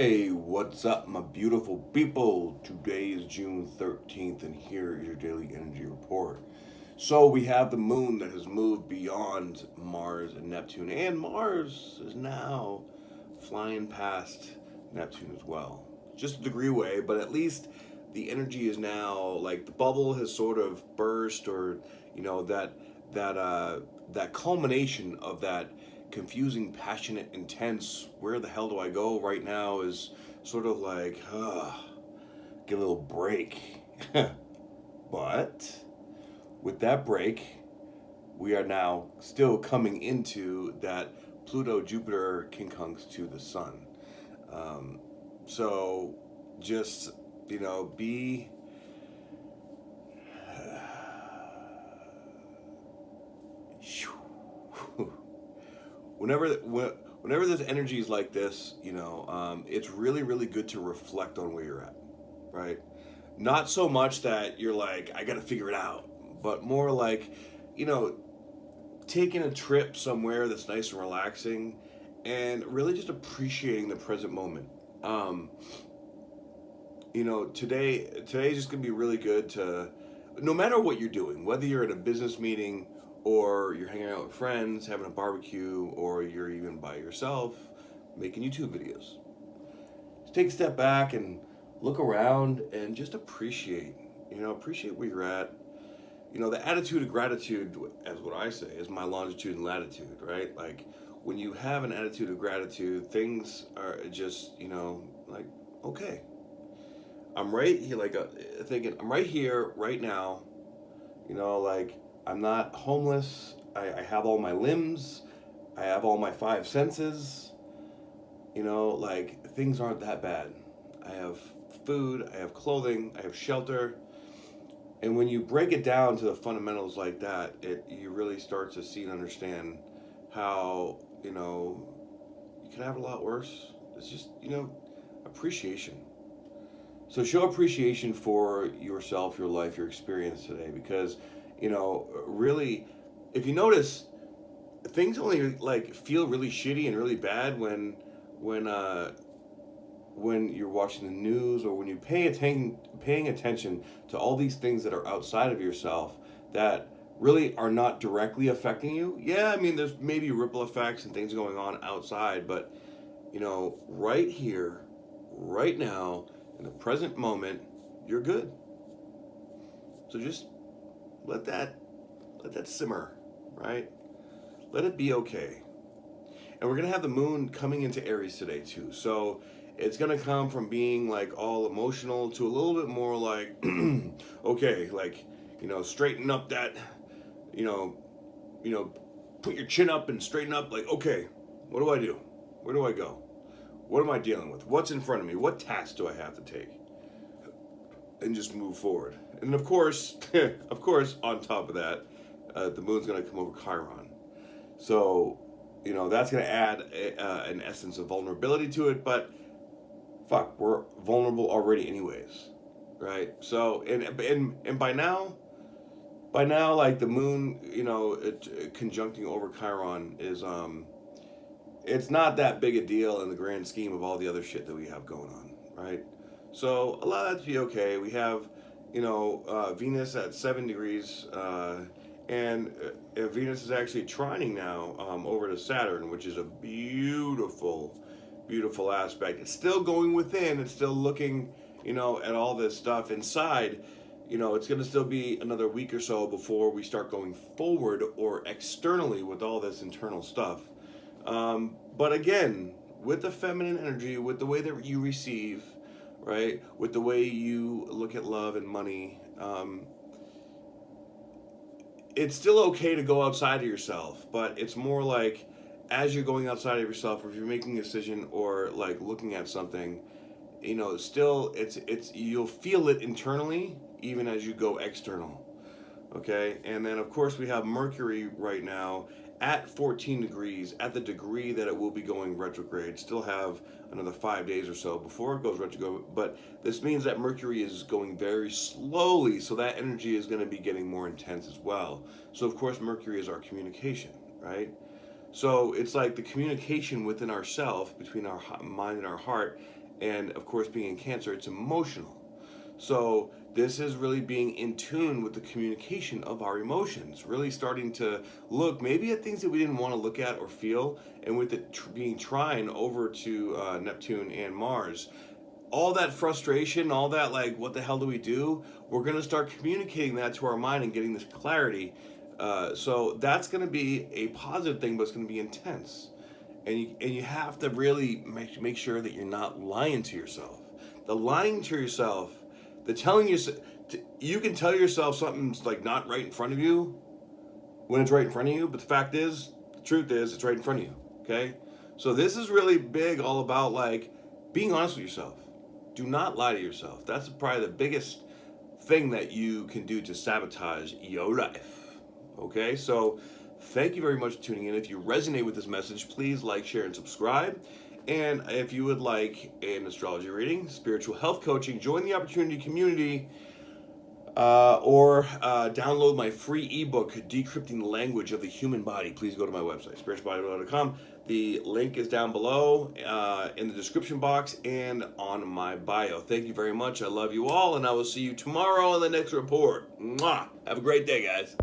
Hey, what's up, my beautiful people? Today is June 13th, and here is your daily energy report. So, we have the moon that has moved beyond Mars and Neptune, and Mars is now flying past Neptune as well. Just a degree away, but at least the energy is now like the bubble has sort of burst, or that culmination of that confusing, passionate, intense, where the hell do I go right now is sort of like, get a little break. But with that break, we are now still coming into that Pluto Jupiter quincunx to the sun. So just, be whenever there's energies like this, it's really, really good to reflect on where you're at, right? Not so much that you're like, I got to figure it out, but more like, you know, taking a trip somewhere that's nice and relaxing and really just appreciating the present moment. Um, today's just gonna be really good to, no matter what you're doing, whether you're at a business meeting or you're hanging out with friends, having a barbecue, or you're even by yourself making YouTube videos. Just take a step back and look around and just appreciate, appreciate where you're at. The attitude of gratitude, as what I say, is my longitude and latitude, right? Like, when you have an attitude of gratitude, things are just, like, okay, I'm right here, like thinking, I'm right here, right now. Like, I'm not homeless. I have all my limbs. I have all my five senses. Like, things aren't that bad. I have food. I have clothing. I have shelter. And when you break it down to the fundamentals like that, you really start to see and understand how, you can have it a lot worse. It's just, appreciation. So show appreciation for yourself, your life, your experience today, because, really, if you notice, things only like feel really shitty and really bad when when you're watching the news, or when you paying attention to all these things that are outside of yourself that really are not directly affecting you. Yeah, I mean, there's maybe ripple effects and things going on outside, but right here, right now, in the present moment, you're good. So just let that simmer, right? Let it be okay. And we're gonna have the moon coming into Aries today too. So it's gonna come from being like all emotional to a little bit more like, okay, like, straighten up that, you know, put your chin up and straighten up. Like, okay, what do I do? Where do I go? What am I dealing with? What's in front of me? What tasks do I have to take? And just move forward. And of course, on top of that, the moon's gonna come over Chiron. So, that's going to add an essence of vulnerability to it, but fuck, we're vulnerable already anyways, right? So, and by now, like the moon, conjuncting over Chiron is, it's not that big a deal in the grand scheme of all the other shit that we have going on, right? So, a lot of that to be okay. We have, Venus at 7 degrees, and Venus is actually trining now over to Saturn, which is a beautiful, beautiful aspect. It's still going within. It's still looking, at all this stuff inside. It's going to still be another week or so before we start going forward or externally with all this internal stuff. But again, with the feminine energy, with the way that you receive, right, with the way you look at love and money, it's still okay to go outside of yourself, but it's more like, as you're going outside of yourself, or if you're making a decision or like looking at something, still it's you'll feel it internally even as you go external. Okay, and then of course we have Mercury right now at 14 degrees, at the degree that it will be going retrograde. Still have another 5 days or so before it goes retrograde, but this means that Mercury is going very slowly, so that energy is going to be getting more intense as well. So of course Mercury is our communication, right? So it's like the communication within ourself, between our mind and our heart, And of course, being in Cancer, it's emotional. So this is really being in tune with the communication of our emotions, really starting to look maybe at things that we didn't want to look at or feel, and with it being trine over to Neptune and Mars, all that frustration, all that like, what the hell do we do? We're going to start communicating that to our mind and getting this clarity. So that's going to be a positive thing, but it's going to be intense. And you have to really make sure that you're not lying to yourself. The lying to yourself, the telling yourself, you can tell yourself something's like not right in front of you when it's right in front of you, but the truth is, it's right in front of you. Okay? So this is really big, all about like being honest with yourself. Do not lie to yourself. That's probably the biggest thing that you can do to sabotage your life. Okay? So thank you very much for tuning in. If you resonate with this message, please like, share, and subscribe. And if you would like an astrology reading, spiritual health coaching, join the Opportunity Community, or download my free ebook, Decrypting the Language of the Human Body, please go to my website, spiritualbody.com. The link is down below in the description box and on my bio. Thank you very much. I love you all, and I will see you tomorrow on the next report. Mwah! Have a great day, guys.